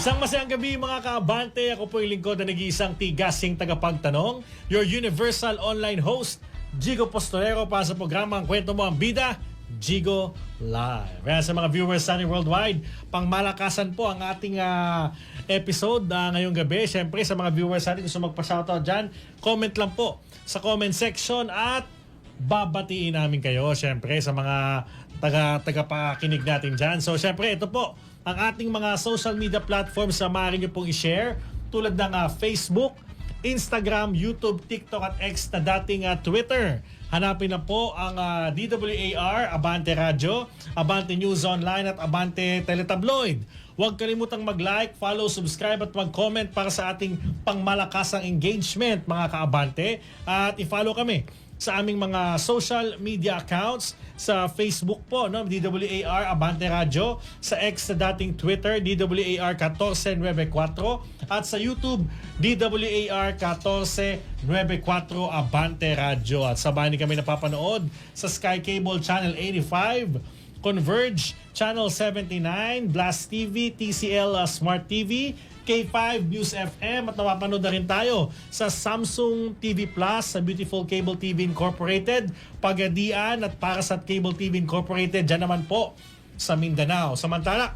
Isang masayang gabi mga kaabante. Ako po yung lingkod na nag-iisang tigasing tagapagtanong. Your universal online host, Jigo Postolero, para sa programang Kwento Mo Ang Bida, Jigo Live. Kaya sa mga viewers sa worldwide, pangmalakasan po ang ating episode ngayong gabi. Siyempre sa mga viewers natin gusto magpa-shoutout dyan, comment lang po sa comment section at babatiin namin kayo siyempre sa mga tagapakinig natin dyan. So siyempre ito po ang ating mga social media platforms na maaari nyo pong i-share tulad ng Facebook, Instagram, YouTube, TikTok at X na dating Twitter. Hanapin na po ang DWAR, Abante Radio, Abante News Online at Abante Teletabloid. Huwag kalimutang mag-like, follow, subscribe at mag-comment para sa ating pangmalakasang engagement mga kaabante. At i-follow kami sa aming mga social media accounts sa Facebook po, no? DWAR Abante Radio, sa X na dating Twitter, DWAR 1494 at sa YouTube, DWAR 1494 Abante Radio. At sabayan kami napapanood sa Sky Cable Channel 85, Converge Channel 79, Blast TV, TCL Smart TV, K5 News FM at napapanood na rin tayo sa Samsung TV Plus, sa Beautiful Cable TV Incorporated, Pagadian at Parasat Cable TV Incorporated, dyan naman po sa Mindanao. Samantala,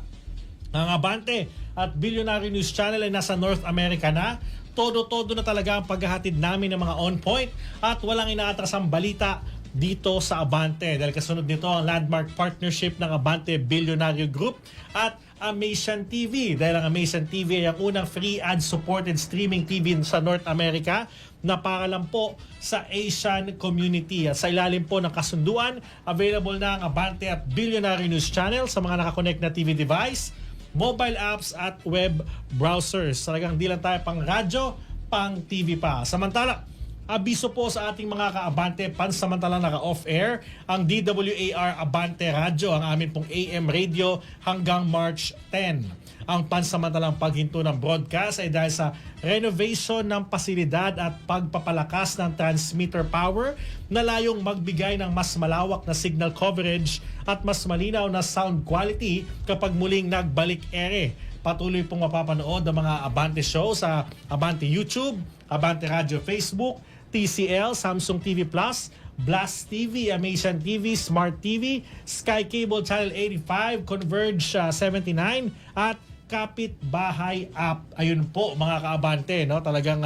ang Abante at Billionaire News Channel ay nasa North America na. Todo-todo na talaga ang paghahatid namin ng mga on point at walang inaatrasang balita dito sa Abante. Dahil kasunod nito ang landmark partnership ng Abante Billionaire Group at Amazon TV. Dahil ang Amazon TV ay ang unang free ad-supported streaming TV sa North America na para lang po sa Asian community. At sa ilalim po ng kasunduan, available na ang Abante at Billionaire News Channel sa mga nakakonect na TV device, mobile apps at web browsers. Talagang di lang tayo pang radyo, pang TV pa. Samantala, abiso po sa ating mga kaabante, pansamantalang naka-off-air ang DWAR Abante Radio, ang amin pong AM radio hanggang March 10. Ang pansamantalang paghinto ng broadcast ay dahil sa renovation ng pasilidad at pagpapalakas ng transmitter power na layong magbigay ng mas malawak na signal coverage at mas malinaw na sound quality kapag muling nagbalik ere. Patuloy pong mapapanood ang mga Abante show sa Abante YouTube, Abante Radio Facebook, TCL, Samsung TV Plus, Blast TV, Amazon TV, Smart TV, Sky Cable Channel 85, Converge 79 at Kapit Bahay App. Ayun po mga kaabante, no? Talagang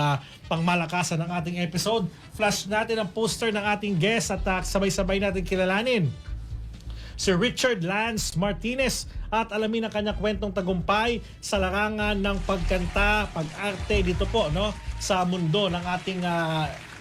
pangmalakasan ng ating episode. Flash natin ang poster ng ating guest at sabay-sabay natin kilalanin Sir Richard Lance Martinez at alamin ang kanyang kwentong tagumpay sa larangan ng pagkanta, pag-arte dito po, no, sa mundo ng ating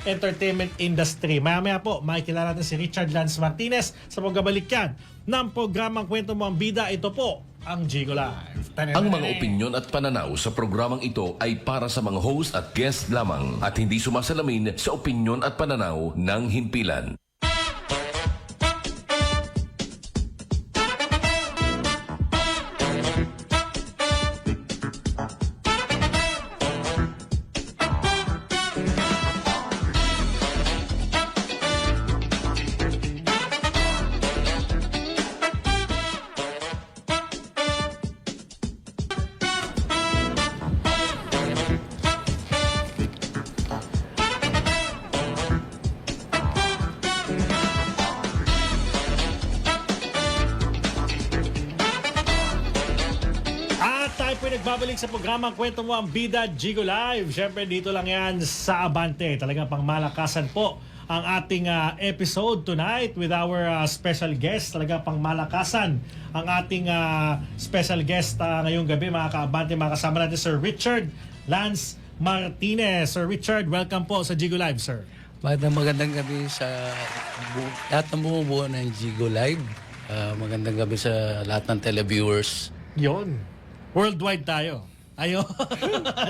entertainment industry. Maya-maya po, makikilala natin si Richard Lance Martinez sa pagbabalik yan ng programang Kwento Mo Ang Bida. Ito po ang Jigo Live. Ang mga opinyon at pananaw sa programang ito ay para sa mga host at guest lamang at hindi sumasalamin sa opinyon at pananaw ng himpilan. Nagbabalik sa programang Kwento Mo Ang Bida, Jigo Live. Siyempre dito lang yan sa Abante. Talagang pangmalakasan po ang ating episode tonight with our special guest. Talagang pangmalakasan ang ating special guest ngayong gabi mga kaabante. Mga kasama natin Sir Richard Lance Martinez. Sir Richard, welcome po sa Jigo Live, sir. Magandang gabi sa lahat ng bumubuo ng Jigo Live. Magandang gabi sa lahat ng televiewers. Yon. Worldwide tayo. Ayun.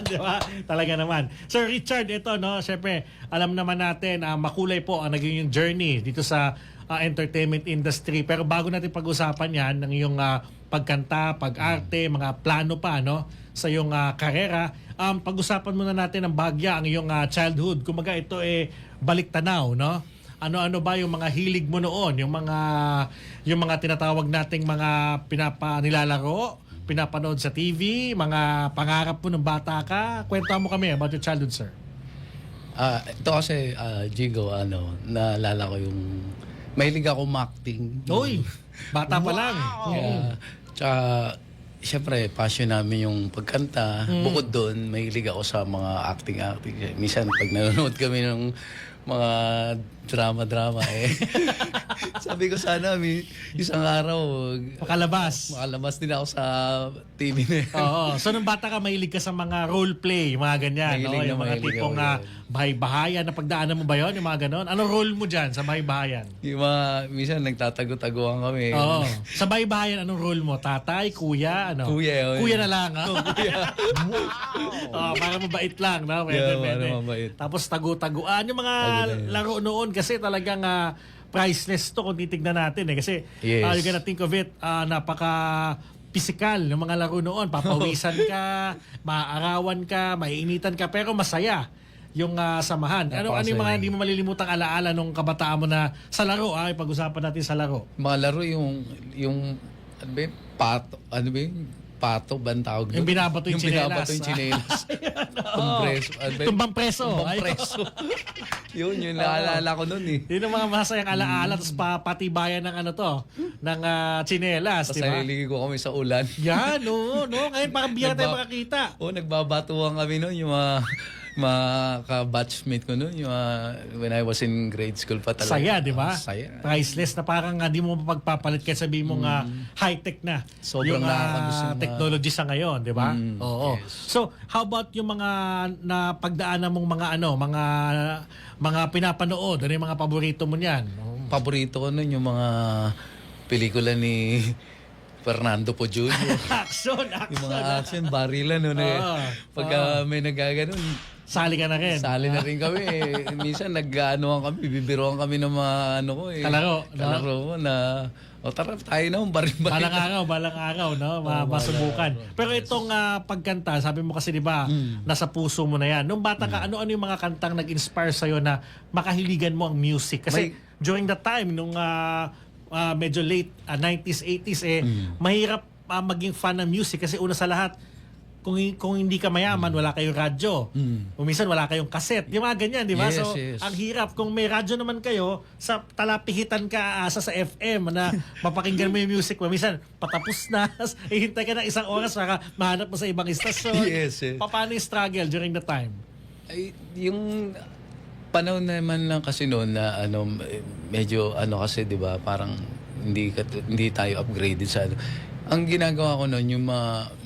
Di ba? Talaga naman. Sir Richard, ito, no? Siyempre, alam naman natin, makulay po ang naging yung journey dito sa entertainment industry. Pero bago natin pag-usapan yan, ng iyong pagkanta, pag-arte, mga plano pa, no? Sa iyong karera, pag-usapan muna natin ang bahagya, ang iyong childhood. Kumaga ito balik tanaw, no? Ano-ano ba yung mga hilig mo noon? Yung mga tinatawag nating mga nilalaro, pinapanood sa TV, mga pangarap mo nung bata ka. Kwento mo kami about your childhood, sir. Ito kasi, Jigo, naalala ko yung mahilig ako acting. Uy, bata pa lang. Tsaka, siyempre, passion namin yung pagkanta. Bukod doon, mahilig ako sa mga acting. Minsan, pag nanonood kami ng mga drama, sabi ko sana, isang araw, Pakalabas. makalabas din ako sa TV na yan. Oo. So, nung bata ka, mahilig ka sa mga role play, mga ganyan. Mahilig No? na Yung mga mahilig tipong ako yan. bahay-bahayan, na pagdaanan mo ba yun? Yung mga ganon? Anong role mo dyan sa bahay-bahayan? Yung mga, minsan nagtatago-taguan kami. Oo. Sa bahay-bahayan, anong role mo? Tatay, kuya, ano? Kuya, Kuya na lang, ha? Kuya. Oo, para mabait lang, no? Pwede, Yeah, pwede. para mabait. Tapos tagu-taguan. Yung mga Tago na yun. laro noon kasi talagang priceless to kung titignan natin eh. Kasi Yes. you're gonna think of it, napaka physical ng mga laro noon. Papawisan ka, maaarawan ka, maiinitan ka, pero masaya yung samahan. Ano yung mga hindi mo malilimutang alaala nung kabataan mo na sa laro? Pag-usapan natin sa laro. Mga laro yung ano ba yun? Pato ba ang tawag doon? Yung binabato yung tsinelas. binabato yung tsinelas. Compreso. Tumbang preso. Compreso. yun naalala ko noon eh. Yun ang mga masayang alaala, tapos patibayan ng ng tsinelas, di ba? Pasarili ko kami sa ulan. Yan, no. Ngayon parang biyara tayo makakita. Nagbabatuan kami noon yung mga ka-batchmate ko noon, yung when I was in grade school pa talaga. Saya, di ba? Saya. Priceless na parang hindi mo mapagpapalit kaya sabihin mo nga high-tech na Sobrang yung nakakamiss yung mga- technology sa ngayon, di ba? Oo. yes. So, how about yung mga napagdaanan mong mga pinapanood? Ano yung mga paborito mo niyan? Paborito ko noon yung mga pelikula ni Fernando Po Jr. Action! Yung mga action, barilan nun eh. Pagka may nagaganon, Sali ka na rin. sali na rin kami eh. Minsan nag-anoan kami, bibiroan kami ng mga Kalaro, no? Kalaro mo na, tara tayo na, baring-baring. Balang araw, no? Masubukan. Pero itong pagkanta, sabi mo kasi, di ba, nasa puso mo na yan. Nung bata ka, ano-ano yung mga kantang nag-inspire sa'yo na makahiligan mo ang music? Kasi during that time, nung medyo late 90s, 80s, mahirap maging fan ng music kasi una sa lahat, kung hindi ka mayaman, wala kayong radyo. O minsan wala kayong cassette. Yung mga ganyan, di ba? Yes, So, yes. ang hirap. Kung may radyo naman kayo, sa talapihitan ka asa sa FM na mapakinggan mo yung music mo. Minsan, patapos na. Hihintay ka ng isang oras para mahanap mo sa ibang istasyon. Yes, yes. Paano yung struggle during the time? Ay, yung panahon naman lang kasi noon na medyo kasi 'di ba parang hindi tayo upgraded sa Ang ginagawa ko noon yung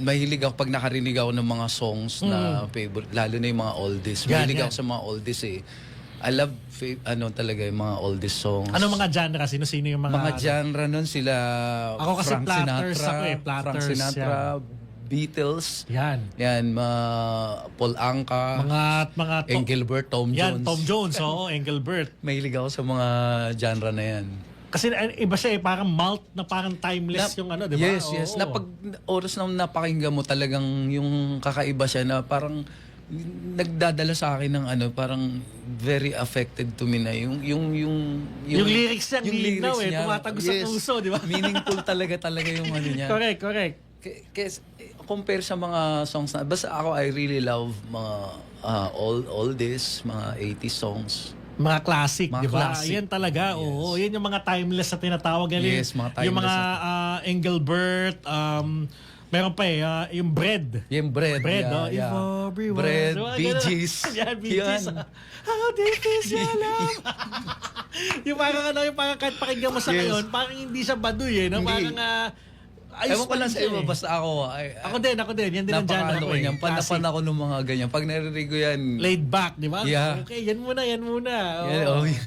mahilig ako pag nakarinig ako ng mga songs na favorite, lalo na yung mga oldies. Mahilig ako sa mga oldies eh. I love talaga yung mga oldies songs. Ano mga genre? Sino yung mga genre noon sila Ako kasi Frank Platters Sinatra, ako eh, Platters, Frank Sinatra, Beatles. Yan. Yan, Paul Anka, Mga Engelbert, Tom yan, Jones. Tom Jones, oo, Engelbert. Mahilig ako sa mga genre na yan. Kasi iba siya parang malt na parang timeless yung di ba? Yes, yes. Oo. Na pag oras na napakinggan mo talagang yung kakaiba siya na parang nagdadala sa akin ng parang very affected to me na yung lyrics niya, yung linaw lyrics niya. tumatago sa puso, di ba? Meaningful talaga yung niya. Correct. Kasi compare sa mga songs na basta ako I really love mga oldies, mga 80s songs. Mga classic, Mga di ba? classic. Yan talaga, oo. Yan yung mga timeless na tinatawag. Yes, mga timeless yung mga Engelbert, meron pa yung Bread. Yung Bread. Bread, yeah, no? yeah. If everyone... Bread, Diba? Bee Gees. Yan, Bee Gees. Yan. How deep is your love? yung parang kahit pakinggan mo sa Yes. ngayon, parang hindi siya baduy, no? Hindi. Parang, ayos Ewan ko pa lang rin sa siya, iba, eh. basta ako. Ako din. Yan din ang genre ko. Niyan. Panapan ako ng mga ganyan. Pag naririnig ko yan, Laid back, di ba? Yeah. Okay, yan muna. Oo. yan,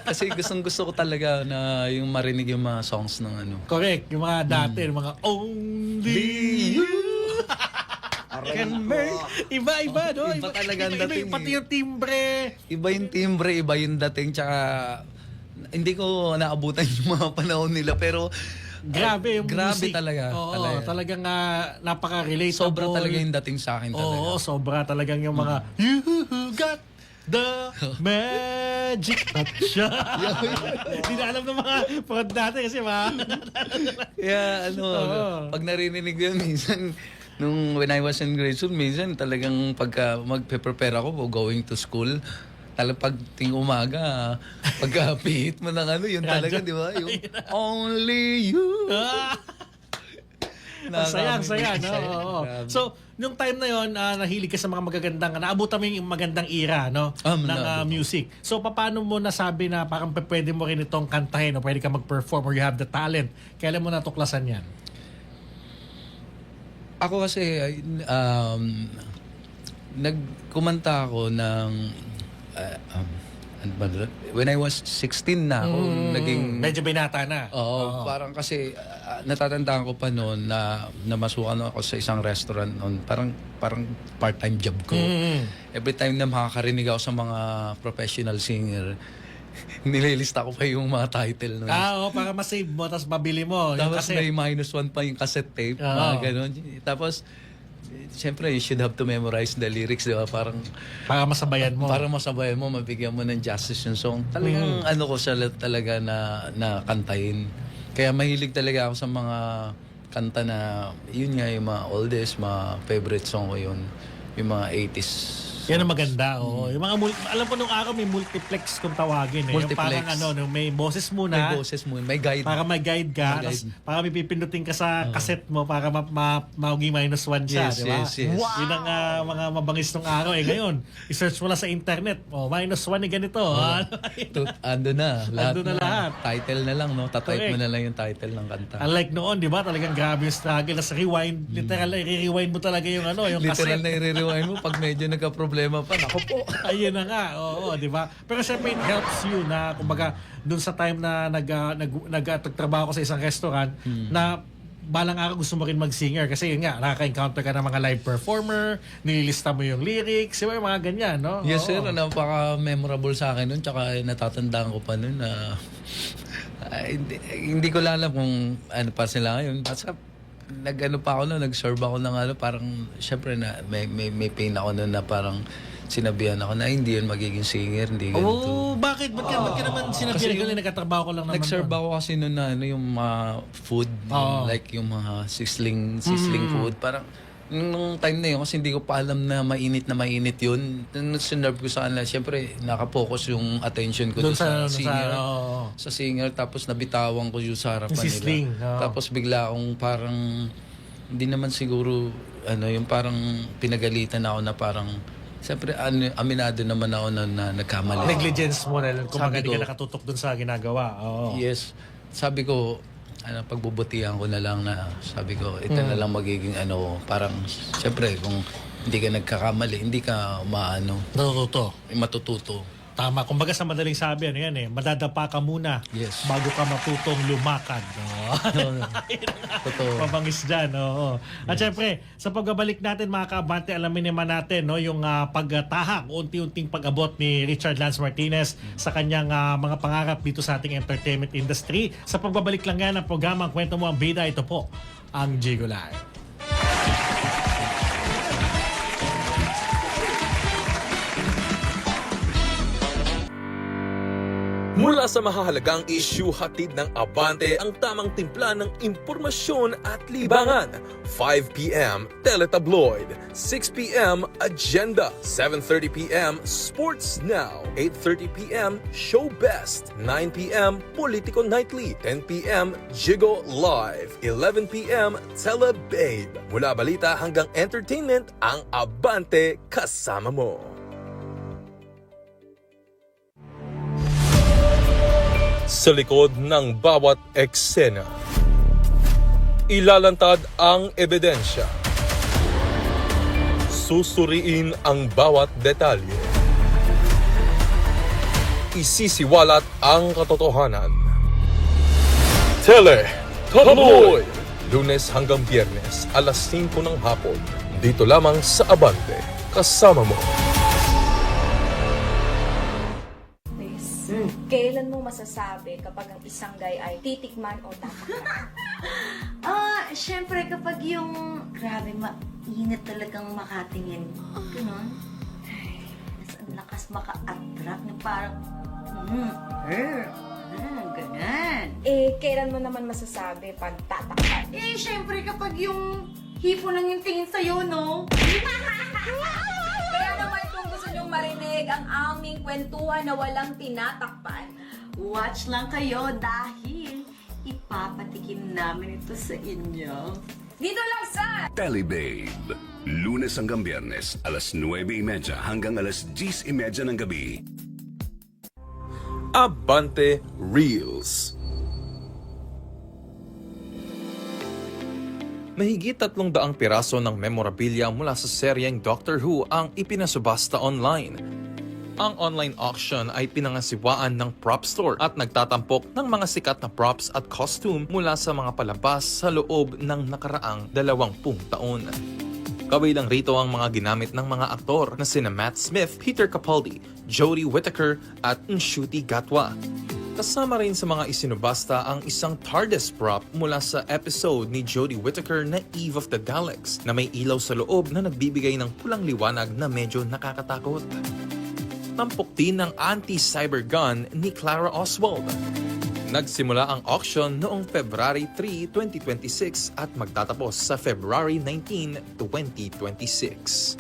kasi gustong-gusto ko talaga na yung marinig yung mga songs ng Correct. Yung mga dati, yung mga Only You can make. Iba, no? Iba talaga ang dating, Pati yung timbre. Iba yung timbre, iba yung dating, tsaka hindi ko naabutan yung mga panahon nila, pero Grabe yung grabe music. talaga. Oo, talaga. talagang napaka-relatable. Sobra talaga yung dating sa akin talaga. Oo, sobra talagang yung mga You got the magic touch. Hindi na alam ng mga prod natin kasi Kaya pag narinig ko yun, minsan, when I was in grade school, minsan talagang pagka magpe-prepare ako going to school, talagang pag ting umaga, pagka pihit mo ng yun talaga, di ba? Yung only you. Ang saya, no? Oo. So, nung time na yon, nahilig ka sa mga magagandang, naabutan mo yung magandang era, no? Ng music. So, paano mo nasabi na parang pwede mo rin itong kantahin o pwede ka mag-perform or you have the talent? Kailan mo natuklasan yan? Ako kasi, nagkumanta ako ng, when I was 16 na ako, naging... Medyo binata na. Oo, parang kasi natatandaan ko pa noon na namasukan ako sa isang restaurant noon, parang part-time job ko. Every time na makakarinig ako sa mga professional singer, nililista ko pa yung mga title noon. Para ma-save mo, tapos mabili mo. Tapos may -1 pa yung cassette tape, mga ganun. Tapos, siyempre, you should have to memorize the lyrics, di ba? Para masabayan mo. Para masabayan mo, mabigyan mo ng justice yung song. Talagang ko siya talaga na kantahin. Kaya mahilig talaga ako sa mga kanta na, yun nga, yung mga oldest, mga favorite song ko yun. Yung mga 80s. Yan ang maganda, Yung mga alam ko nung araw may multiplex kung tawagin eh. Multiplex. Yung parang may boses muna. May boses muna, may guide. Para may guide ka, tapos para may pipindutin ka sa cassette mo para maging -1 siya, di ba? Yes. Wow! Yun ang mga mabangis nung araw eh. Ngayon, i-search mo lang sa internet, -1 ni ganito. Ando na. Lahat. Title na lang, no? Tatype mo na lang yung title ng kanta. Unlike noon, di ba? Talagang grabe yung struggle. Tapos rewind, literal, i-rewind mo talaga yung yung literal cassette. na i-rewind mo pag medyo nagka-problema pa. Ako po. Ayun na nga, di ba? Pero syempre it helps you na, kumbaga, dun sa time na nagtrabaho ko sa isang restaurant, na balang araw gusto mo rin mag-singer kasi yun nga, nakaka-encounter ka ng mga live performer, nililista mo yung lyrics, yung mga ganyan, no? Yes, sir. Napaka-memorable sa akin nun. Tsaka natatandaan ko pa nun na hindi ko alam kung ano pa sila ngayon. Basta nag-serve ako ng parang, syempre na may pain ako nun na parang sinabihan ako na hindi yun magiging singer, hindi ganito. Bakit? Ba't ka naman sinabihan ko na nagkatrabaho ko lang naman? Nag-serve ako kasi nun na yung mga food, like yung mga sizzling food. Parang, nung time na yun, kasi hindi ko pa alam na mainit yun. Nung sinerve ko sa kanila, syempre, nakapokus yung attention ko doon sa singer. Sa singer, tapos nabitawan ko yung sa harapan nila. Tapos bigla akong parang, hindi naman siguro, yung parang pinagalitan ako na parang, siyempre, aminado naman ako na nagkamali. Negligence mo na lang kung hindi ka nakatutok dun sa ginagawa. Yes. Sabi ko, pagbubutihan ko na lang na, sabi ko, ito na lang magiging parang, siyempre, kung hindi ka nagkakamali, hindi ka matututo. Tama. Kumbaga sa madaling sabi, madadapa ka muna bago ka matutong lumakad. Totoo. Pabangis dyan. At syempre, sa pagbabalik natin mga kaabante, alamin naman natin yung pagtahak, unti-unting pag-abot ni Richard Lance Martinez sa kanyang mga pangarap dito sa ating entertainment industry. Sa pagbabalik lang yan ng programang Kwento Mo ang Bida, ito po ang Jigo Live. Mula sa mahahalagang issue, hatid ng Abante ang tamang timpla ng impormasyon at libangan. 5 p.m. Teletabloid, 6 p.m. Agenda, 7:30 p.m. Sports Now, 8:30 p.m. Show Best, 9 p.m. Politico Nightly, 10 p.m. Jigo Live, 11 p.m. Telebabe. Mula balita hanggang entertainment, ang Abante kasama mo. Sa likod ng bawat eksena, ilalantad ang ebidensya. Susuriin ang bawat detalye. Isisiwalat ang katotohanan. Tabloid! Lunes hanggang Biyernes, alas 5 ng hapon. Dito lamang sa Abante. Kasama mo. Kailan mo masasabi kapag ang isang guy ay titikman o tatakpan? Syempre kapag yung grabe, mainit talagang makatingin. Ganon. Ay, ang lakas maka-attract na parang Ganun. Eh, kailan mo naman masasabi pag tatakpan? Eh, syempre kapag yung hipo lang yung tingin sa'yo, no? Kaya naman kung gusto nyong marinig ang aming kwentuhan na walang tinatakpan, Watch lang kayo dahil ipapatikim namin ito sa inyo. dito lang sa Telebabe. Lunes hanggang Biyernes, alas 9:30 hanggang alas 10:30 ng gabi. Abante Reels. Mahigit 300 piraso ng memorabilia mula sa seryeng Doctor Who ang ipinasubasta online. Ang online auction ay pinangasiwaan ng prop store at nagtatampok ng mga sikat na props at costume mula sa mga palabas sa loob ng nakaraang 20 taon. Kabilang rito ang mga ginamit ng mga aktor na sina Matt Smith, Peter Capaldi, Jodie Whittaker at Ncuti Gatwa. Kasama rin sa mga isinubasta ang isang TARDIS prop mula sa episode ni Jodie Whittaker na Eve of the Daleks na may ilaw sa loob na nagbibigay ng pulang liwanag na medyo nakakatakot. Tampok din ng anti-cyber gun ni Clara Oswald. Nagsimula ang auction noong February 3, 2026 at magtatapos sa February 19, 2026.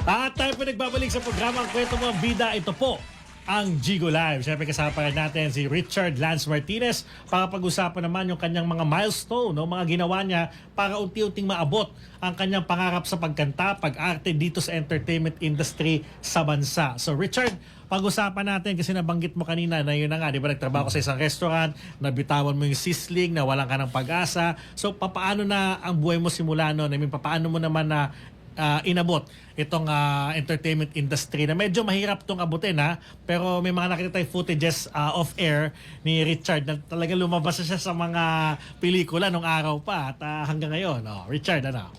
At tayo po nagbabalik sa programang Kwento Mo ang Bida. Ito po ang Gigo Live. Siyempre kasama pa rin natin si Richard Lance Martinez para pag-usapan naman yung kanyang mga milestone, no? Mga ginawa niya para unti-unting maabot ang kanyang pangarap sa pagkanta, pag-arte dito sa entertainment industry sa bansa. So Richard, pag-usapan natin kasi nabanggit mo kanina na yun na nga, di ba nagtrabaho ka sa isang restaurant, nabitawan mo yung sisling, nawalan ka ng pag-asa. So papaano na ang buhay mo simula noon? I mean, papaano mo naman na inabot itong entertainment industry na medyo mahirap itong abutin pero may mga nakita tayong footages off-air ni Richard na talaga lumabas na siya sa mga pelikula nung araw pa at hanggang ngayon. Richard, ano?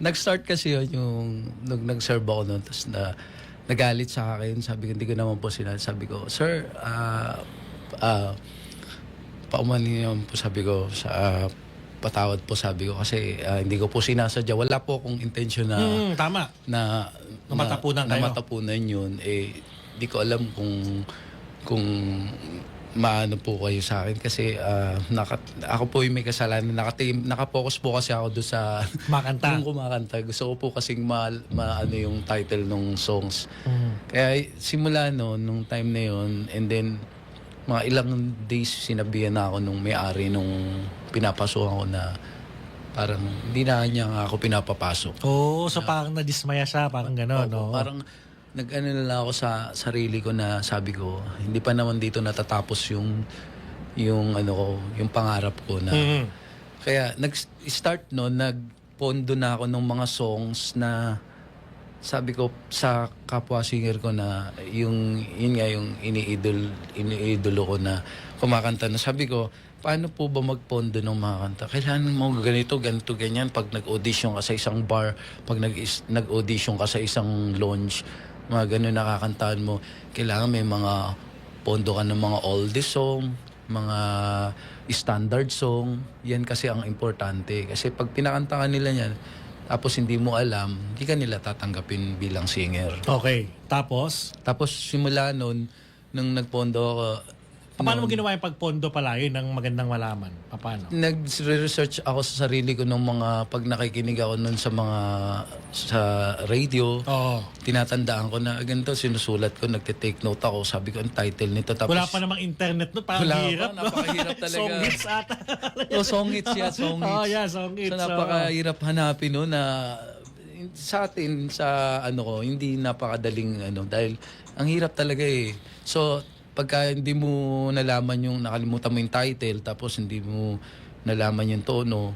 Nag-start kasi yun yung nung nag-serve ako noon, tapos nagalit sa akin. Sabi ko, hindi ko naman po sinabi. Sabi ko, sir, paumanin naman po, sabi ko, patawad po, sabi ko, kasi hindi ko po sinasadya. Wala po akong intention na Tama. na Matapunan kayo. matapunan yun. Di ko alam kung maano po kayo sa akin kasi ako po yung may kasalanan. Nakapokus po kasi ako doon sa Kumakanta. yung kumakanta. Gusto ko po kasing maano yung title ng songs. Kaya simula nung time na yun, and then mga ilang days sinabihan na ako nung may-ari nung pinapasukan ko na parang hindi na niya nga ako pinapapasok. So parang nadismaya siya, parang gano'n, no? Parang nag-ano na lang ako sa sarili ko na sabi ko, hindi pa naman dito natatapos yung pangarap ko na. Kaya nag-start nagpondo na ako ng mga songs na sabi ko sa kapwa singer ko na yun nga yung iniidolo ko na kumakanta na. Sabi ko, paano po ba magpondo ng mga kanta? Kailangan mo ganito, ganyan. Pag nag-audition ka sa isang bar, pag nag-audition ka sa isang lounge, mga ganun nakakantahan mo. Kailangan may mga pondo ka ng mga oldies song, mga standard song. Yan kasi ang importante. Kasi pag pinakanta ka nila yan, tapos hindi mo alam, hindi ka nila tatanggapin bilang singer. Okay. Tapos Simula nung nagpondo ako, paano mo ginawa yung pagpondo pala? Yun ang magandang malaman. Paano? nag-research ako sa sarili ko ng mga, pag nakikinig ako nun sa radio, tinatandaan ko na ganito, sinusulat ko, nagte-take note ako, sabi ko ang title nito. Tapos, Wala pa namang internet no? Parang Wala pa, hirap, no? napakahirap talaga. Song hits ata. song hits yan, song hits. Yeah, song hits. So napakahirap hanapin no na sa atin, sa hindi napakadaling dahil ang hirap talaga eh. So, pagka hindi mo nalaman nakalimutan mo yung title, tapos hindi mo nalaman yung tono,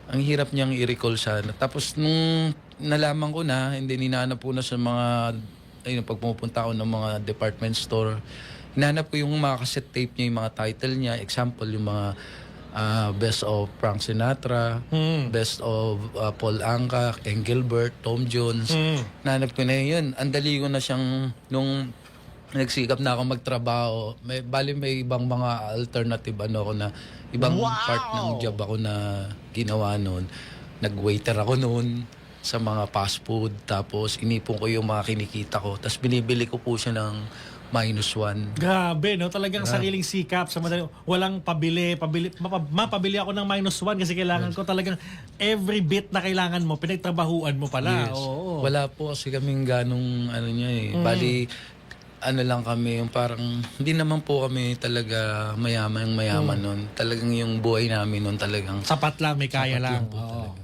ang hirap niyang i-recall siya. Tapos nung nalaman ko na, hindi ninanap ko na sa mga, pag pumupunta ako ng mga department store, hinanap ko yung mga cassette tape niya, yung mga title niya, example, yung mga Best of Frank Sinatra, Best of Paul Anka, Engelbert, Tom Jones. Nanap ko na yun. Ang dali ko na siyang, nung nagsikap na ako magtrabaho, may ibang mga alternative ako na, ibang part ng job ako na ginawa noon. Nag-waiter ako noon sa mga fast food, tapos inipon ko yung mga kinikita ko, tapos binibili ko po siya ng -1. Grabe, no? Talagang sariling sikap sa madali. Walang mapabili ako ng -1 kasi kailangan ko talagang every bit na kailangan mo, pinagtrabahuan mo pala. Yes. Oo. Wala po kasi kaming ganong niya eh. Bali, lang kami, yung parang, hindi naman po kami talaga mayaman nun. Talagang yung buhay namin nun talagang Sapat lang, may kaya sapat lang. po Oo. talaga.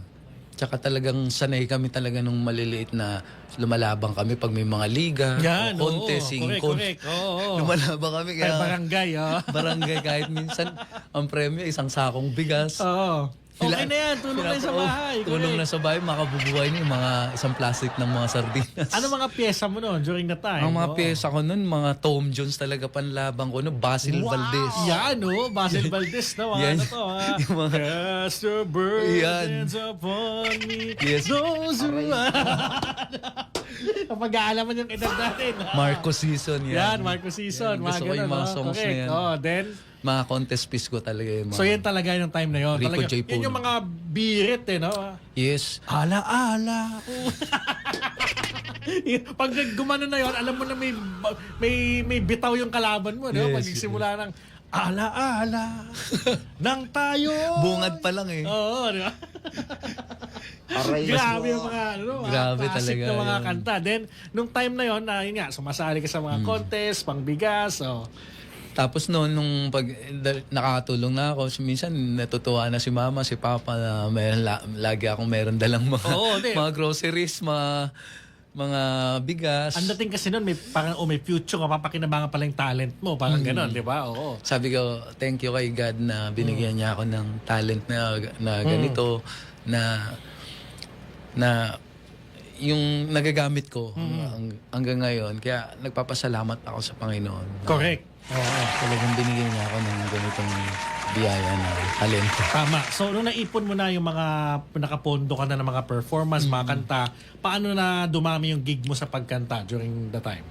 Tsaka talagang sanay kami talaga nung maliliit na lumalabang kami pag may mga liga, Yan, o contest, oo. singing Correct. Oo. Lumalabang kami Kaya kaya barangay, oh. barangay kahit minsan ang premyo isang sakong bigas. Oo. Okay na yan, tulong na sa bahay. Tulong na Correct. sa bahay, makabubuhay niyo yung mga isang plastic ng mga sardinas. Ano mga pyesa mo noon during the time? Ang mga Oo. pyesa ko nun, mga Tom Jones talaga panlabang ko, no? Basil Valdez. Yan, no? Basil Valdez na. Yan. Ano to, ha? Yung mga- Cast your burdens upon me. Yes. Those who Pag-aalaman yung edad natin. ha? Marco Season, Yan, yan. Marco Season. Yan, Mga gusto ko yung ganun, mga no? songs na Correct. yan. Oh, then, Mga contest piece ko talaga yung mga... so yan talaga yung time na yun. Rico Talaga, J. yun Puno. yung mga birit, eh, no? Yes. Ala-ala. Pag gumano na yon, alam mo na may bitaw yung kalaban mo, no? Yes, Pag nagsimula ng ala-ala nang tayo. Bungad pa lang eh. Oo, di ba? Grabe yung mga, Grabe classic talaga na mga yun. kanta. Then, nung time na yon, yun nga, sumasali ka sa mga contest, pangbigas, Tapos noon, nung nakakatulong na ako, minsan natutuwa na si mama, si papa na lagi akong meron dalang mga, Oo, di. mga groceries, mga bigas. ang dating kasi nun, may, parang, may future, mapapakinabangan pala yung talent mo, parang ganon, di ba? Oo. Sabi ko, thank you kay God na binigyan niya ako ng talent na ganito, na yung nagagamit ko hanggang ngayon. Kaya nagpapasalamat ako sa Panginoon. Correct. Oo. Talagang binigyan niya ako ng ganitong biyaya na talento. Tama. So, nung naipon mo na yung mga nakapondo ka na ng mga performance, mga kanta, paano na dumami yung gig mo sa pagkanta during the time?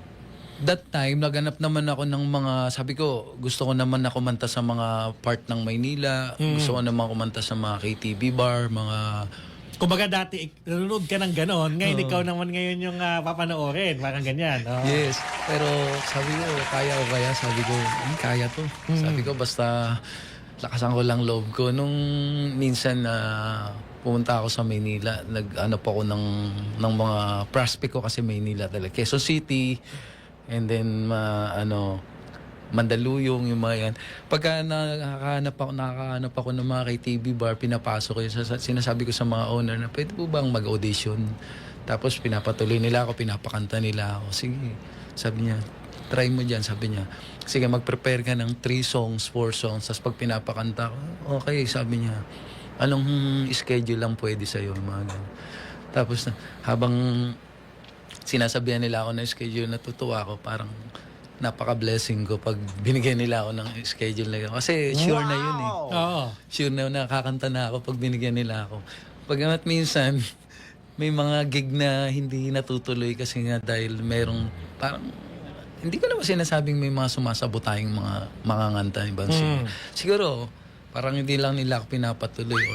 That time, naganap naman ako ng mga, sabi ko, gusto ko naman na kumanta sa mga part ng Maynila. Gusto ko naman kumanta sa mga KTV bar, mga... Kumbaga dati, nanonood ka ng ganon, ngayon ikaw naman ngayon yung papanoorin, parang ganyan. Oh. Yes. Pero sabi ko, kaya o kaya? Sabi ko, kaya to. Sabi ko, basta lakasan ko lang loob ko. Nung minsan na pumunta ako sa Maynila, nag-ano pa ako ng mga prospect ko kasi Maynila talaga. Quezon City, and then Mandaluyong, yung mga yan. Pagka nakakahanap ako ng mga KTV bar, pinapasok ko yun. Sinasabi ko sa mga owner na pwede po bang mag-audition? Tapos pinapatuloy nila ako, pinapakanta nila ako. Sige, sabi niya, try mo dyan, sabi niya. Sige, mag-prepare ka ng 3 songs, 4 songs. Tapos pag pinapakanta ko, okay, sabi niya, anong schedule lang pwede sa'yo? Mga ganun. Tapos habang sinasabihan nila ako ng schedule, natutuwa ako, parang napaka-blessing ko pag binigyan nila ako ng schedule na yun. Kasi sure na yun eh. Oo. Sure na nakakanta na ako pag binigyan nila ako. Pagamat minsan, may mga gig na hindi natutuloy kasi nga dahil merong parang, hindi ko naman sinasabing may mga sumasabot tayong mga nganta ibang singer. Siguro, parang hindi lang nila ako pinapatuloy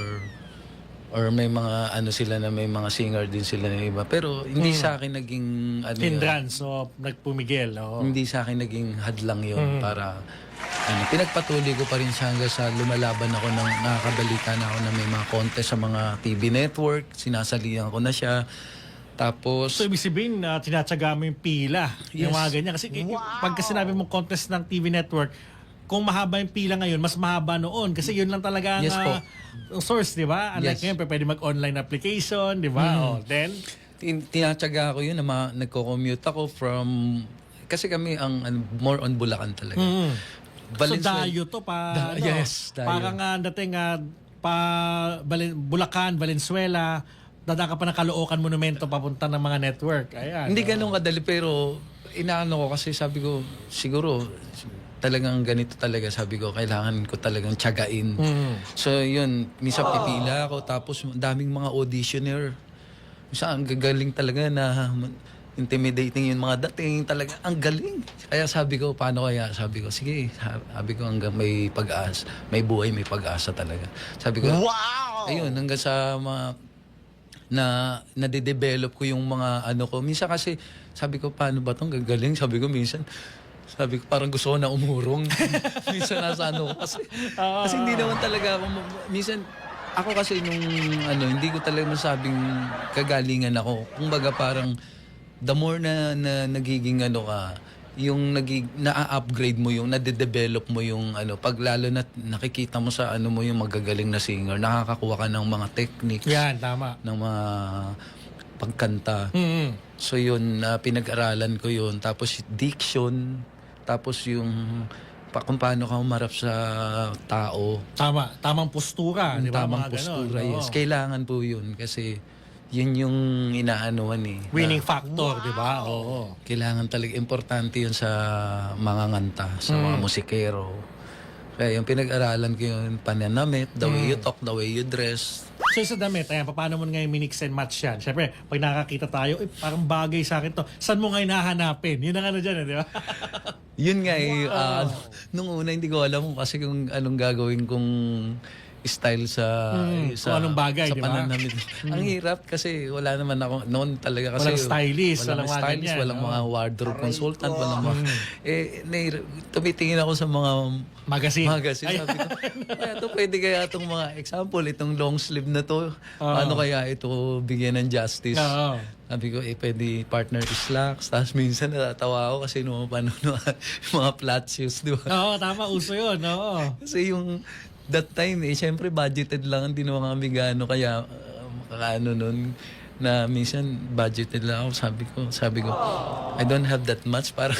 or may mga sila na may mga singer din sila na iba. Pero hindi sa akin naging Hindrance, so nagpumigil. Oo. hindi sa akin naging hadlang yun para pinagpatuloy ko pa rin siya hanggang sa lumalaban ako ng nakakabalita na ako na may mga contest sa mga TV network. Sinasalihan ko na siya. Tapos, So, ibig sabihin, tinatsaga mo yung pila. Yung Yes. mga ganyan. Kasi pagka sinabi mong contest ng TV network, kung mahaba yung pila ngayon, mas mahaba noon. Kasi yun lang talaga ang Yes po. source, di ba? Unlike Yes. ngayon, pwede mag-online application, di ba? Oh, then, tinatsaga ko yun na nagko-commute ako from... Kasi kami more on Bulacan talaga. so Valenzuela. dayo to pa. Yes, dayo. Parang dating Bulacan, Valenzuela, dadaka pa ng Caloocan Monumento papunta ng mga network. Ayan. Hindi ganun kadali pero inaano ko kasi sabi ko siguro talagang ganito talaga, sabi ko, kailangan ko talagang tiyagain. So yun, minsan pipila ako, tapos daming mga auditioner. Minsan ang gagaling talaga na intimidating yung mga dating, talaga ang galing. Kaya sabi ko, paano kaya? Sabi ko, sige, sabi ko hanggang may pag-asa, may buhay, may pag-asa talaga. Sabi ko, wow! Ayun, hanggang sa mga nade-develop ko yung mga ano ko. Minsan kasi, sabi ko, paano ba itong gagaling? Sabi ko, minsan, sabi ko, parang gusto ko na umurong. Minsan nasa ano ko. Kasi hindi naman talaga ako, minsan, ako kasi nung ano, hindi ko talaga masabing kagalingan ako. Kumbaga parang, the more na nagiging ano ka, yung na-upgrade mo yung, nade-develop mo yung ano, pag lalo na nakikita mo sa ano mo yung magagaling na singer, nakakakuha ka ng mga techniques. Yan, tama. Ng mga pagkanta. So yun, pinag-aralan ko yun. Tapos diction, tapos yung kung paano ka humarap sa tao. Tama. Tamang postura. Di ba? Tamang Mga postura, ganon, yes. oo. Kailangan po yun kasi yun yung inaanuhan eh. Winning na factor, di ba? Oo. kailangan talaga, importante yun sa mga nganta, sa mga musikero. Kaya yung pinag-aralan ko yung pananamit, the way you talk, the way you dress. So sa damit, ayan, paano mo ngayon minix and match yan? Siyempre, pag nakakita tayo, parang bagay sa akin to. Saan mo ngayon hahanapin? Yun ang ano dyan, di ba? Yun nga eh, nung una hindi ko alam kasi kung anong gagawin kong style sa kung anong bagay, sa di ba? pananamit. Ang hirap kasi wala naman ako noon talaga kasi Walang stylist, walang mga stylist, ganyan, walang no? mga wardrobe consultant, walang mga tumitingin ako sa mga Magazine. magazine. Sabi ko, kaya to pwede kaya itong mga example, itong long sleeve na to, ano kaya ito bigyan ng justice? Oo. Sabi ko, pwede partner slacks. Tapos minsan natatawa ako kasi nung mga flat shoes, di ba? Oo, tama. Uso yun. Oo. Kasi yung that time syempre budgeted lang, hindi naman kami gaano kaya makakaano nun na minsan budgeted lang ako. Sabi ko, I don't have that much para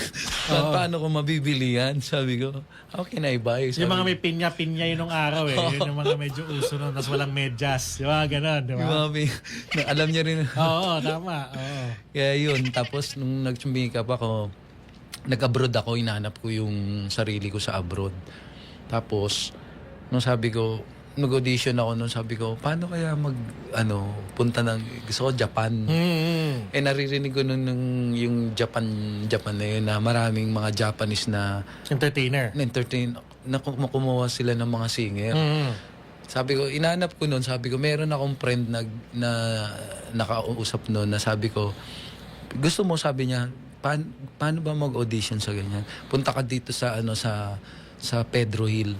paano ko mabibili yan? Sabi ko, how can I buy? Sabi, Yung mga may pinya-pinya yun nung araw eh. Yun yung mga medyo uso nun. Tapos walang medyas. Di ba? Ganon, di yung ba? mga alam niya rin. Oo, tama. Oo. Kaya yun, tapos nung nag-makeup ako, nag-abroad ako, hinahanap ko yung sarili ko sa abroad. Tapos, nung sabi ko, nag-audition ako nung sabi ko, paano kaya punta ng, gusto ko Japan. Eh naririnig ko nun yung Japan na yun na maraming mga Japanese na Entertainer. entertain, na kumuha sila ng mga singer. Sabi ko, inanap ko nun, sabi ko, meron akong friend na nakausap nun na sabi ko, gusto mo, sabi niya, paano ba mag-audition sa ganyan? Punta ka dito sa Pedro Hill.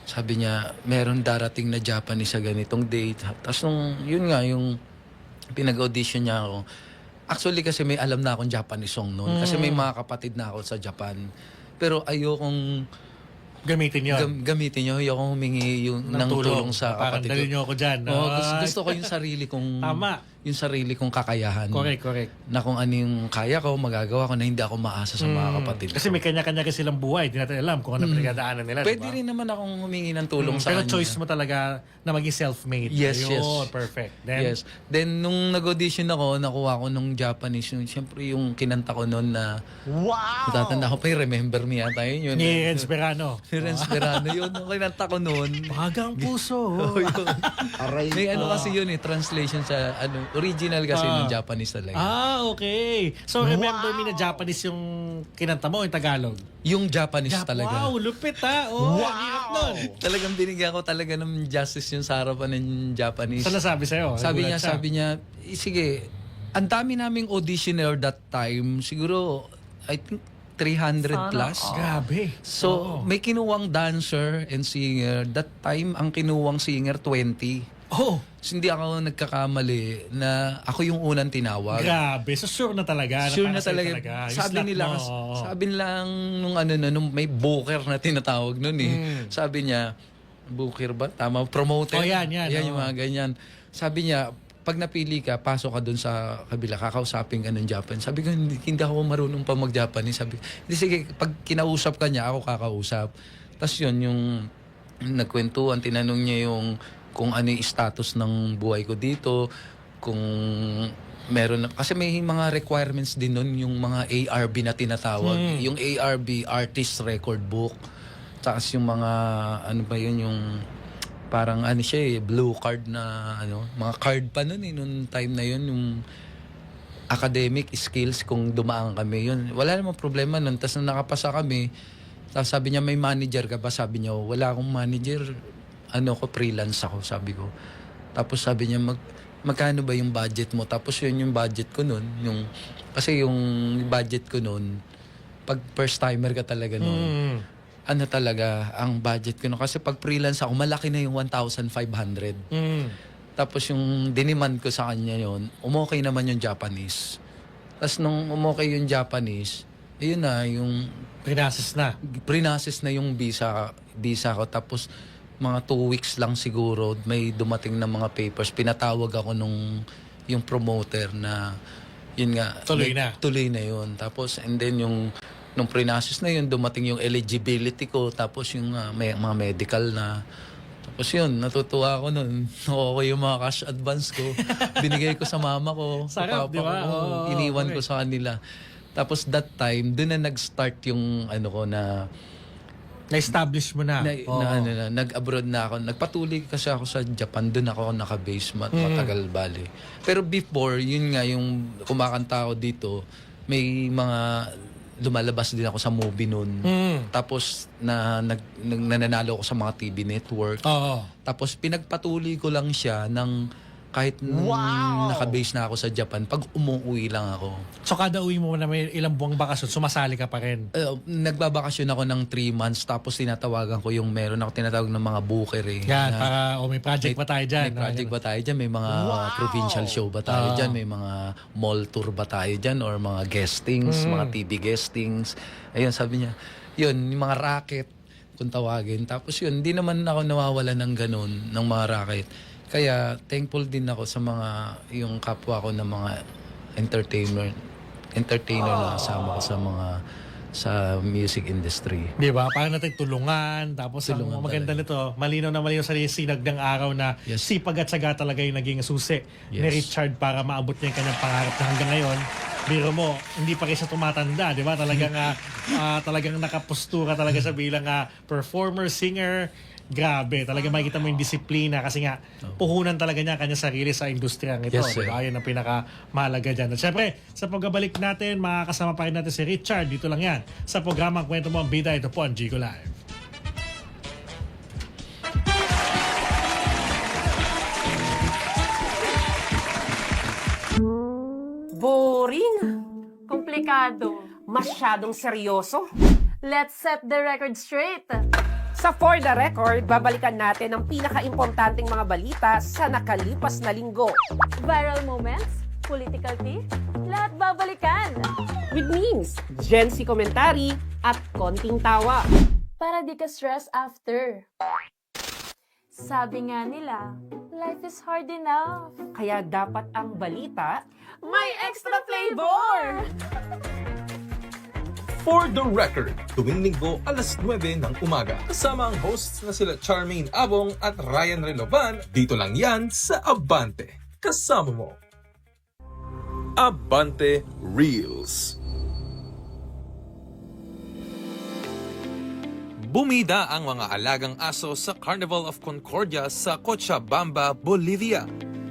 Sabi niya, meron darating na Japanese sa ganitong date. Tapos yun nga, yung pinag-audition niya ako. Actually kasi may alam na akong Japanese song noon. Kasi may mga kapatid na ako sa Japan. Pero ayokong Gamitin yun. gamitin niyo, ayokong humingi ng tulong sa Parang kapatid ko. dali niyo ako dyan. Oo, Ay. gusto ko yung sarili kong Tama. yung sarili kong kakayahan. Correct. Na kung ano yung kaya ko, magagawa ko na hindi ako maasa sa mga kapatid ko. Kasi may kanya-kanya kasi silang buhay. Hindi natin alam kung ano pinagdadaanan nila. Pwede diba? rin naman akong humingi ng tulong sa Pero kanya. choice mo talaga na maging self-made. Yes, Ayun, yes. perfect. Then, Yes. Then, nung nag-audition ako, nakuha ko nung Japanese, siyempre yung kinanta ko noon na, natatanda ko pa yung Remember Me yata yun. ni Renz Berano. Ni Renz Berano yun. Nung kinanta ko noon. Bagang puso. May ano kasi yun translation sa, original kasi ng Japanese talaga. Okay. So, remember me na Japanese yung kinanta mo, yung Tagalog? Yung Japanese talaga. Wow, lupit ha. Oh, ang hirap nun. Talagang binigyan ko talaga ng justice yung sa harapan ng Japanese. Saan nasabi sa'yo? Sabi Nagulat siya. niya, sige, ang dami naming auditioner that time, siguro, I think, 300 plus. Grabe. So, may kinuwang dancer and singer. That time, ang kinuwang singer, 20. Oh, So, hindi ako nagkakamali na ako yung unang tinawag. grabe. So, sure na talaga. Sure na para sa'yo talaga. Yung Sabi slot nila, mo, oo. sabi nilang nung may booker na tinatawag nun eh. Sabi niya, booker ba? Tama, promoter. Oh, yan. Yan yung Oo. mga ganyan. Sabi niya, pag napili ka, pasok ka dun sa kabila, kakausapin ka ng Japan. Sabi ko, hindi ako marunong pa mag-Japanese. Sabi ko, hindi sige, pag kinausap ka niya, ako kakausap. Tapos yun, yung nagkwentuhan, tinanong niya yung kung ano yung status ng buhay ko dito, kung meron kasi may mga requirements din nun, yung mga ARB na tinatawag. Yung ARB, Artist Record Book. Tapos yung mga, ano ba yun, yung parang ano siya blue card na ano, mga card pa nun nung time na yun, yung academic skills kung dumaan kami yun. Wala namang problema nun. Tapos nung nakapasa kami, tapos sabi niya, may manager ka ba? Sabi niya, wala akong manager. Freelance ako, sabi ko. Tapos sabi niya, magkano ba yung budget mo? Tapos yun yung budget ko nun. Kasi yung budget ko nun, pag first timer ka talaga nun, talaga, ang budget ko nun. Kasi pag freelance ako, malaki na yung 1,500. Tapos yung diniman ko sa kanya yun, umokay naman yung Japanese. Tapos nung umokay yung Japanese, yun na, yung Prinasis na yung visa ko. Tapos mga 2 weeks lang siguro, may dumating na mga papers. Pinatawag ako yung promoter na, yun nga. Tuloy na yun. Tapos, and then nung prinasis na yun, dumating yung eligibility ko. Tapos yung may mga medical na. Tapos yun, natutuwa ako nun. Nakuha ko yung mga cash advance ko. Binigay ko sa mama ko. Sarap, di ba? Iniwan ko sa kanila. Tapos that time, doon na nag-start yung Na-establish mo na. Nag-abroad na ako. Nagpatuloy kasi ako sa Japan. Doon ako naka-base matagal bali. Pero before, yun nga yung kumakanta ako dito, may mga lumalabas din ako sa movie noon. Tapos nananalo ako sa mga TV network. Tapos pinagpatuloy ko lang siya ng kahit naka-base na ako sa Japan, pag umuwi lang ako. So kada uwi mo na may ilang buwang bakasyon, sumasali ka pa rin? Nagbabakasyon ako ng 3 months, tapos tinatawagan ko yung meron ako tinatawag ng mga booker Yan, may project ba tayo dyan? May project ba tayo dyan? May mga provincial show ba tayo dyan? May mga mall tour ba tayo dyan? Or mga guestings, mga TV guestings. Ayun, sabi niya, yun, yung mga racket, kung tawagin. Tapos yun, hindi naman ako nawawala ng ganun, ng mga racket. Kaya thankful din ako sa mga yung kapwa ko na mga entertainer na kasama ko sa music industry. Di ba? Parang natin tulungan. Tapos ang maganda nito, malinaw sa sinag ng araw na sipag at saga talaga yung naging susi ni Richard para maabot niya yung kanyang pangarap na hanggang ngayon. Biro mo, hindi pa kayo siya tumatanda, di ba? Talagang nakapostura talaga sa bilang performer, singer. Grabe, talaga makikita mo yung disiplina kasi nga puhunan talaga niya kanya sarili sa industriyang ito. Yes, diba? Yan ang pinakamahalaga dyan. At syempre, sa pagbabalik natin, makakasama pa rin natin si Richard. Dito lang yan sa programang Kwento Mo ang Bida. Ito po ang Gigo Live. Boring. Komplikado. Masyadong seryoso. Let's set the record straight. Sa For the Record, babalikan natin ang pinaka-importanting mga balita sa nakalipas na linggo. Viral moments, political tea, lahat babalikan. With memes, Gen Z commentary, at konting tawa. Para di ka stress after. Sabi nga nila, life is hard enough. Kaya dapat ang balita May extra flavor! For the Record, tuwing linggo alas 9 ng umaga. Kasama ang hosts na sila Charmaine Abong at Ryan Reloban. Dito lang yan sa Abante. Kasama mo. Abante Reels. Bumida ang mga alagang aso sa Carnival of Concordia sa Cochabamba, Bolivia.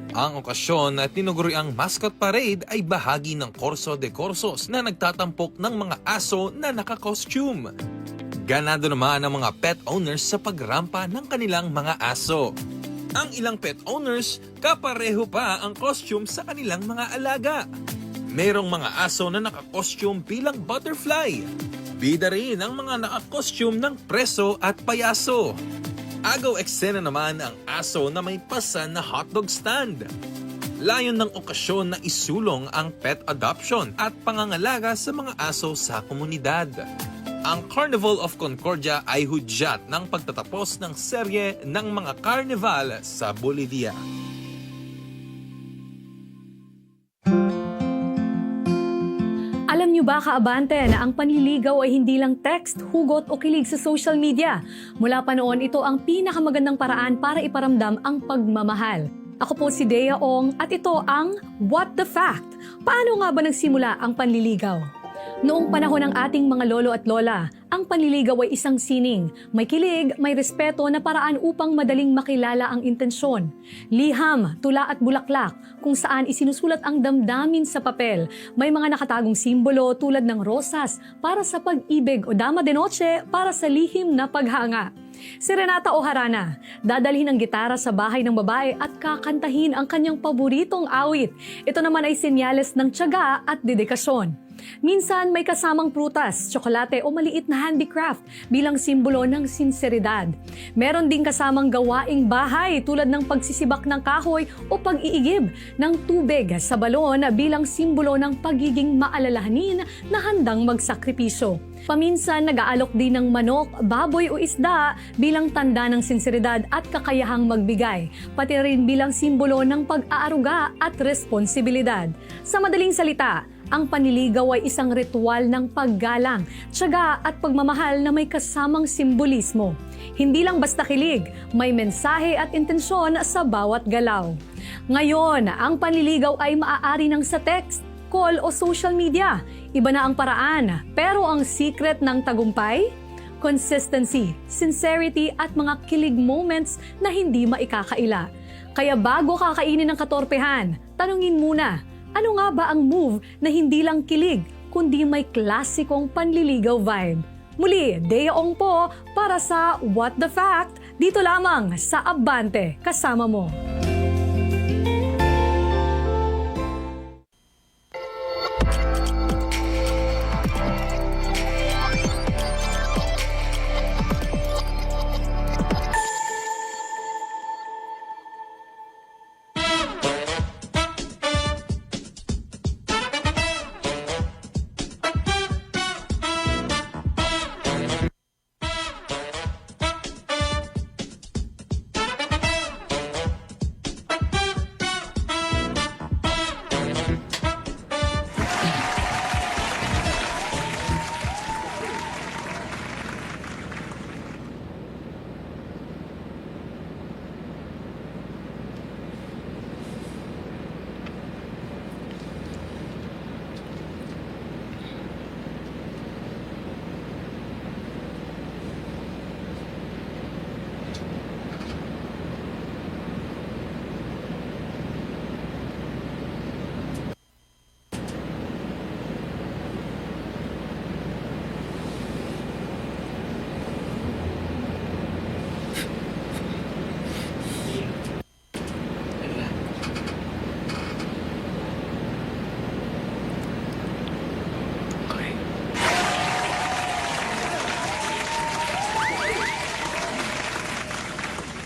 Ang okasyon na tinuguri ang mascot parade ay bahagi ng Corso de Corsos na nagtatampok ng mga aso na naka-costume. Ganado naman ang mga pet owners sa pagrampa ng kanilang mga aso. Ang ilang pet owners, kapareho pa ang costume sa kanilang mga alaga. Merong mga aso na naka-costume bilang butterfly. Bida rin ang mga naka-costume ng preso at payaso. Agaw eksena naman ang aso na may pasan na hotdog stand. Layon ng okasyon na isulong ang pet adoption at pangangalaga sa mga aso sa komunidad. Ang Carnival of Concordia ay hudyat ng pagtatapos ng serye ng mga karnival sa Bolivia. Alam niyo ba, kaabante, na ang panliligaw ay hindi lang text, hugot o kilig sa social media. Mula pa noon, ito ang pinakamagandang paraan para iparamdam ang pagmamahal. Ako po si Dea Ong at ito ang What the Fact? Paano nga ba nagsimula ang panliligaw? Noong panahon ng ating mga lolo at lola, ang panliligaw ay isang sining. May kilig, may respeto na paraan upang madaling makilala ang intensyon. Liham, tula at bulaklak, kung saan isinusulat ang damdamin sa papel. May mga nakatagong simbolo tulad ng rosas para sa pag-ibig o dama de noche para sa lihim na paghanga. Si Renata Oharana, dadalhin ang gitara sa bahay ng babae at kakantahin ang kanyang paboritong awit. Ito naman ay senyales ng tiyaga at dedikasyon. Minsan may kasamang prutas, tsokolate o maliit na handicraft bilang simbolo ng sinseridad. Meron ding kasamang gawaing bahay tulad ng pagsisibak ng kahoy o pag-iigib ng tubig sa balon bilang simbolo ng pagiging maalalahanin na handang magsakripisyo. Paminsan nag-aalok din ng manok, baboy o isda bilang tanda ng sinseridad at kakayahang magbigay, pati rin bilang simbolo ng pag-aaruga at responsibilidad. Sa madaling salita, ang panliligaw ay isang ritual ng paggalang, tiyaga at pagmamahal na may kasamang simbolismo. Hindi lang basta kilig, may mensahe at intensyon sa bawat galaw. Ngayon, ang panliligaw ay maaari ng sa text, call o social media. Iba na ang paraan, pero ang secret ng tagumpay? Consistency, sincerity at mga kilig moments na hindi maikakaila. Kaya bago kakainin ng katorpehan, tanungin muna, ano nga ba ang move na hindi lang kilig, kundi may klasikong panliligaw vibe? Muli, Dea Ong po para sa What the Fact, dito lamang sa Abante, kasama mo.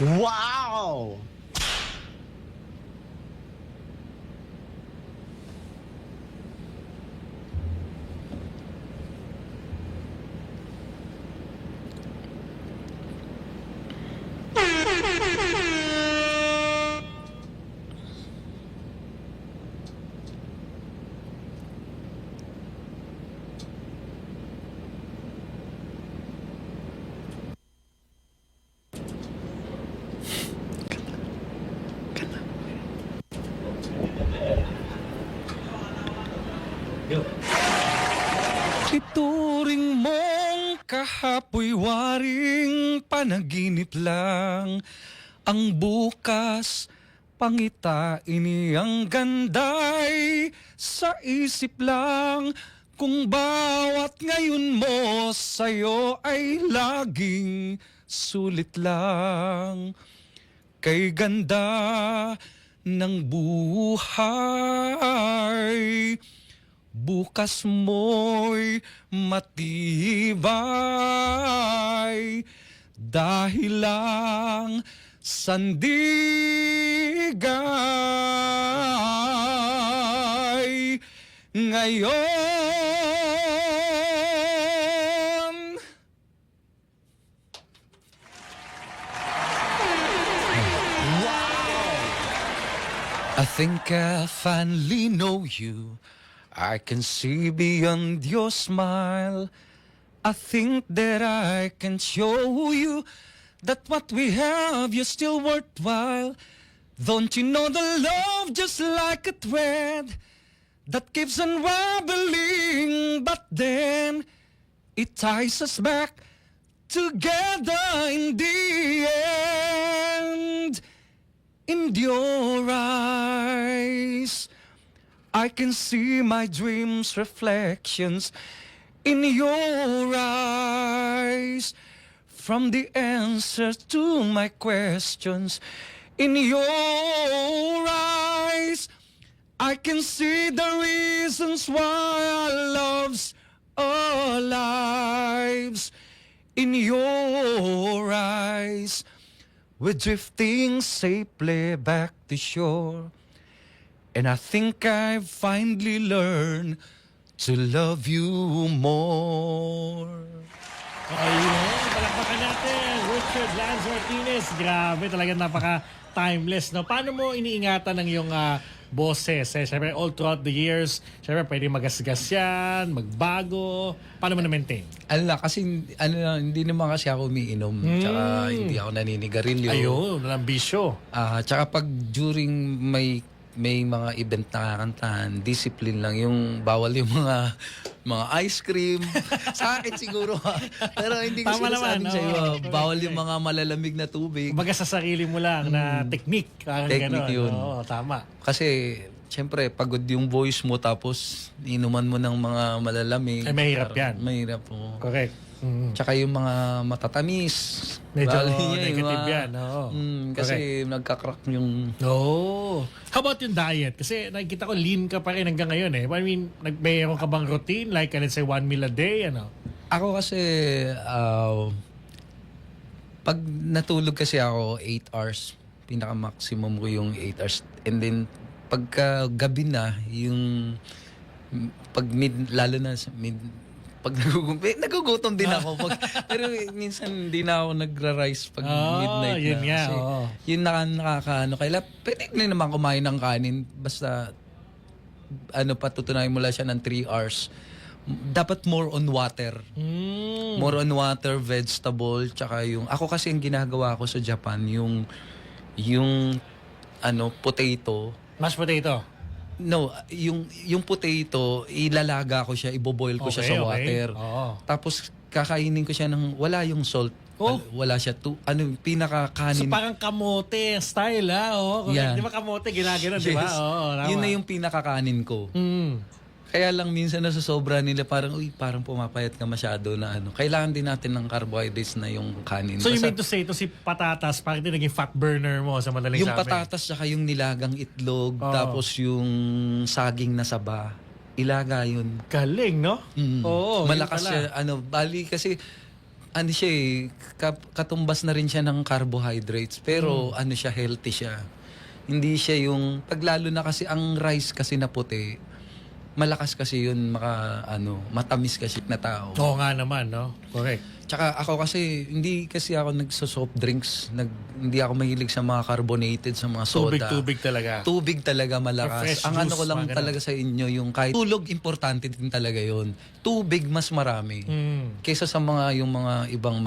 Wow! Ituring mong kahapoy waring panaginip lang. Ang bukas pangita ini ang ganday sa isip lang. Kung bawat ngayon mo sa'yo ay laging sulit lang. Kay ganda ng buhay, bukas mo'y matibay dahil lang sandigay ngayon. I think I finally know you. I can see beyond your smile. I think that I can show you that what we have is still worthwhile. Don't you know the love just like a thread that keeps unraveling, but then it ties us back together in the end. In your eyes, I can see my dreams' reflections in your eyes. From the answers to my questions in your eyes, I can see the reasons why our loves our lives. In your eyes, we're drifting safely back to shore. And I think I've finally learned to love you more. Ayun, palakpakan natin. Richard Lance Martinez. Grabe, talagang napaka-timeless. No? Paano mo iniingatan ng iyong boses? Siyempre, all throughout the years, siyempre, pwede magasgas yan, magbago. Paano mo na-maintain? Kasi hindi naman kasi ako umiinom. Tsaka hindi ako naninigarilyo. Ayun, nalambisyo. Tsaka pag during may mga event na kakantahan, discipline lang. Yung bawal yung mga ice cream. Sa akin siguro. Pero hindi ko Tama sinasabi naman, sa iyo. correct. Bawal yung mga malalamig na tubig. Kumbaga sa sarili mo lang na technique. Parang Technique ganon. yun. Oo, tama. Kasi, siyempre, pagod yung voice mo tapos inuman mo ng mga malalamig. Ay, mahirap yan. Mahirap po. Correct. Tsaka yung mga matatamis. Medyo bali niya, yung negative mga- yan. Oo. Kasi nagkakrak yung... Oh. How about yung diet? Kasi nakikita ko lean ka pa rin hanggang ngayon eh. I mean, mayroon ka bang routine? Like, let's say, 1 meal a day? Ano? Ako kasi, pag natulog kasi ako, 8 hours. Pinaka-maximum ko yung 8 hours. And then, pagka gabi na, yung pag lalo na sa pag nagugutom din ako. Pero minsan hindi na ako nagra-rice pag midnight na. yun nga, Kasi oo. yun nakakaano. Kaya pwede na naman kumain ng kanin. Basta, patutunayan mo lang siya ng 3 hours. Dapat more on water. More on water, vegetable, tsaka yung... Ako kasi yung ginagawa ko sa Japan, yung potato. Mashed potato? No, yung potato, ilalaga ko siya, iboboil ko siya sa water. Oo. Tapos kakainin ko siya ng wala yung salt. Oh. Wala siya pinaka-kanin. So parang kamote style ha? Oh, Yeah. Di ba kamote ginagano, di ba? Yes. Oo, tama. Yun na yung pinaka-kanin ko. Kaya lang minsan nasusobra nila parang pumapayat ka masyado na Kailangan din natin ng carbohydrates na yung kanin. So you Basta- mean to say, ito si patatas, parang din naging fat burner mo sa madaling yung sabi? patatas saka yung nilagang itlog, Oo. tapos yung saging na saba, ilaga yun. Galing, no? Oo. Malakas yun pala. siya, bali kasi, siya katumbas na rin siya ng carbohydrates, pero siya, healthy siya. Hindi siya yung, paglalo na kasi ang rice kasi na puti, malakas kasi yun, matamis kasi na tao. Oo nga naman, no? Correct. Tsaka ako kasi, hindi kasi ako nagso-soft drinks. Hindi ako mahilig sa mga carbonated, sa mga soda. Tubig talaga. Tubig talaga Fresh malakas. Ang juice, ko lang mga ganun. talaga sa inyo, yung kahit tulog, importante din talaga yun. Tubig, mas marami. Kaysa sa yung mga ibang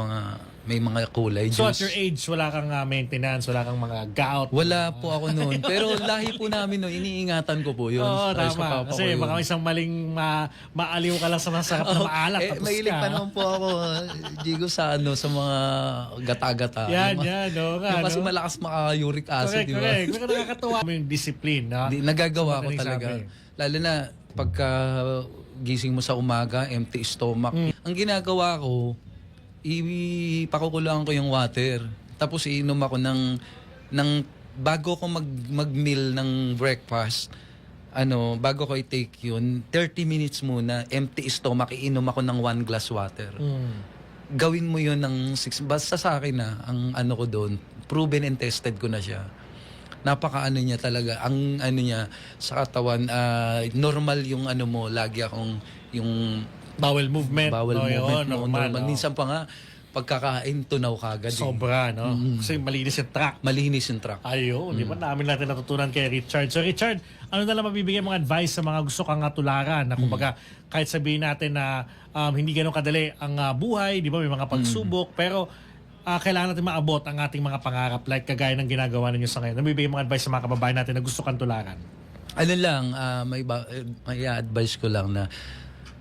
may mga kulay So at juice. your age, wala kang maintenance, wala kang mga gout. Wala po ako noon. Pero lahi po namin noon, iniingatan ko po yun. Oo, Para sa tama. papa Kasi ko yun. baka isang maling maaliw ka lang sa masarap na maalak. tapos mahilig ka. pa naman po ako, Jigo, sa mga gata-gata. Yan, Yung oo nga. kasi no? malakas maka-uric acid, Correct, di ba? correct. Pero nakakatuwa mo yung discipline, no? Nagagawa ko Madaling talaga. sabi. Lalo na pagka gising mo sa umaga, empty stomach. Ang ginagawa ko, ipakukulaan ko yung water. Tapos iinom ako ng bago ko mag-meal ng breakfast, bago ko i-take yun, 30 minutes muna, empty stomach, iinom ako ng 1 glass water. Gawin mo yun ng 6, basta sa akin ang ko doon, proven and tested ko na siya. Napaka niya talaga, ang niya sa katawan, normal yung mo, lagi akong yung Bowel movement. bowel Oh, movement yun, mo, normal. normal. oh. Minsan pa nga, pagkakain, tunaw kagad. Sobra, no? Kasi malinis yung track. Malinis yung track. Ayun, di ba namin natin natutunan kay Richard. So Richard, ano na lang mabibigyan mong advice sa mga gusto kang tularan na kumbaga kahit sabihin natin na hindi ganun kadali ang buhay, di ba may mga pagsubok, pero kailangan natin maabot ang ating mga pangarap like kagaya ng ginagawa ninyo sa ngayon? Nabibigay mga advice sa mga kababayan natin na gusto kang tularan? Ano lang, may advice ko lang na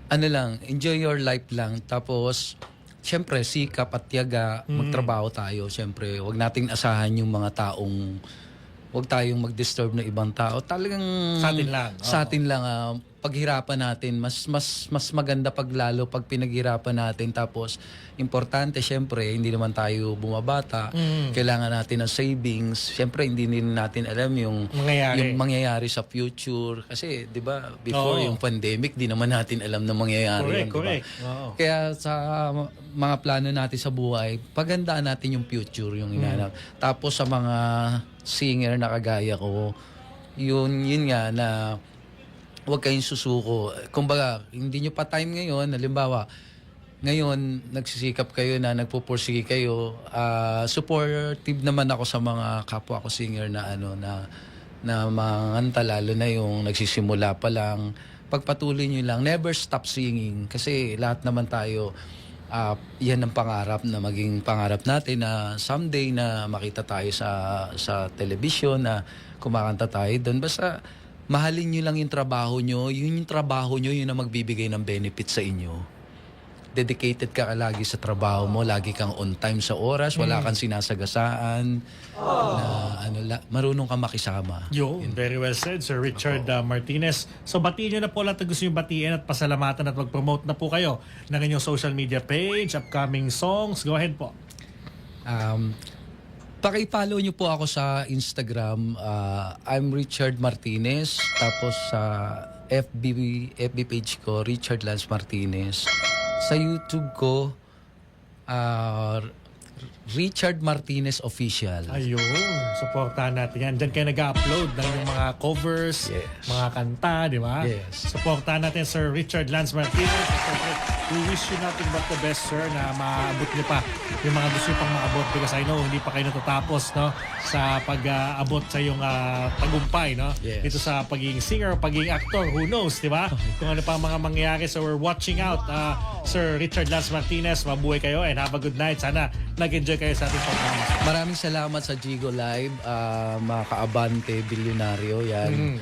ano lang, enjoy your life lang. Tapos, syempre, sikap at tiyaga, magtrabaho tayo. Syempre, wag nating asahan yung mga taong, wag tayong mag-disturb ng ibang tao. Talagang Sa atin lang. Sa atin lang, paghirapan natin. Mas maganda pag pinaghirapan natin. Tapos, importante, syempre, hindi naman tayo bumabata. Kailangan natin ng savings. Syempre, hindi din natin alam yung mangyayari sa future. Kasi, di ba, before yung pandemic, di naman natin alam na mangyayari. Correct. Kaya sa mga plano natin sa buhay, pagandaan natin yung future, yung hinanap. Tapos sa mga singer na kagaya ko, yun nga na huwag kayong susuko. Kumbaga, hindi nyo pa time ngayon. Halimbawa, ngayon, nagsisikap kayo na nagpupursige kayo. Supportive naman ako sa mga kapwa ko singer na manganta, lalo na yung nagsisimula pa lang. Pagpatuloy nyo lang. Never stop singing. Kasi lahat naman tayo, yan ang pangarap na maging pangarap natin na someday na makita tayo sa television, na kumakanta tayo doon. Basta mahalin nyo lang yung trabaho nyo. Yung trabaho nyo, yun ang magbibigay ng benefit sa inyo. Dedicated ka lagi sa trabaho mo. Lagi kang on time sa oras. Wala kang sinasagasaan. Marunong ka makisama. Very well said, Sir Richard Martinez. So, batiin nyo na po lahat na gusto yung batiin at pasalamatan at mag-promote na po kayo ng inyong social media page, upcoming songs. Go ahead po. Paki-follow nyo po ako sa Instagram. I'm Richard Martinez. Tapos sa FB page ko, Richard Lance Martinez. Sa YouTube ko, Richard Martinez Official. Ayun, supportahan natin yan. Diyan kayo nag-upload ng yung mga covers, mga kanta, di ba? Yes. Supportahan natin Sir Richard Lance Martinez. We wish you nothing but the best, sir, na maabot niyo pa yung mga gusto niyo pang maabot, because I know hindi pa kayo natatapos, no, sa pag-abot sa yung tagumpay, no? Yes. Ito sa pagiging singer, pagiging actor, who knows, di ba? Kung ano pa ang mga mangyayari. So we're watching out, Sir Richard Lance Martinez. Mabuhay kayo and have a good night. Sana nag-enjoy kayo sa ating programa. Maraming salamat sa Jigo Live, mga kaabante, bilyonaryo, yan.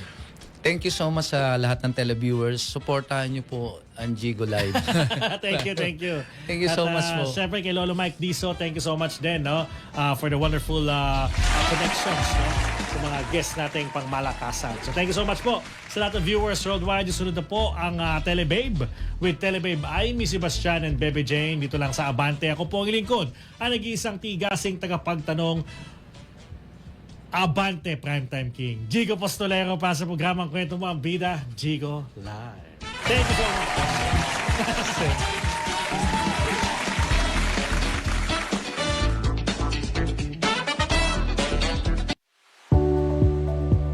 Thank you so much sa lahat ng televiewers. Supportahan niyo po ang Jigo Live. Thank you. Thank you so much po. Siyempre kay Lolo Mike Diso, thank you so much din, no, for the wonderful connections, no, sa mga guests nating pangmalakasan. So thank you so much po sa lahat ng viewers worldwide. Sunod na po ang Telebabe with Telebabe Amy Sebastian and Bebe Jane dito lang sa Abante. Ako po ang lingkod, ang nag-iisang tigasing tagapagtanong, Abante Primetime King, Jigo Postolero, para sa programang Kwento Mo ang Bida, Jigo Live. Thank you so much.